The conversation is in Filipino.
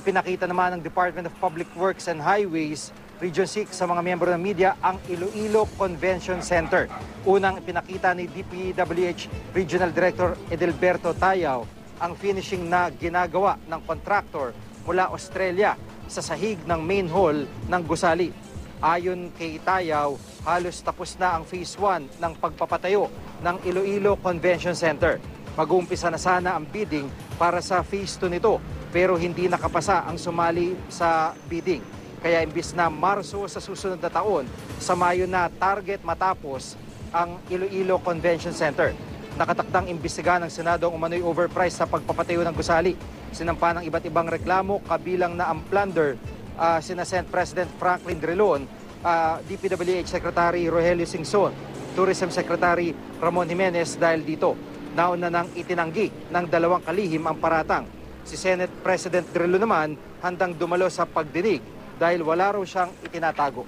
Ipinakita naman ng Department of Public Works and Highways Region 6 sa mga miyembro ng media ang Iloilo Convention Center. Unang ipinakita ni DPWH Regional Director Edelberto Tayaw ang finishing na ginagawa ng contractor mula Australia sa sahig ng main hall ng gusali. Ayon kay Tayaw, halos tapos na ang Phase 1 ng pagpapatayo ng Iloilo Convention Center. Mag-uumpisa na sana ang bidding para sa Phase 2 nito pero hindi nakapasa ang sumali sa bidding. Kaya imbis na Marso sa susunod na taon, sa Mayo na target matapos ang Iloilo Convention Center. Nakatakdang imbestigahan ng Senado ang umano'y overprice sa pagpapatayo ng gusali. Sinampa ng iba't ibang reklamo kabilang na ang plunder sina Senate President Franklin Drilon, DPWH Secretary Rogelio Singson, Tourism Secretary Ramon Jimenez dahil dito. Nauna nang itinanggi ng dalawang kalihim ang paratang. Si Senate President Drilon naman handang dumalo sa pagdinig dahil wala raw siyang itinatago.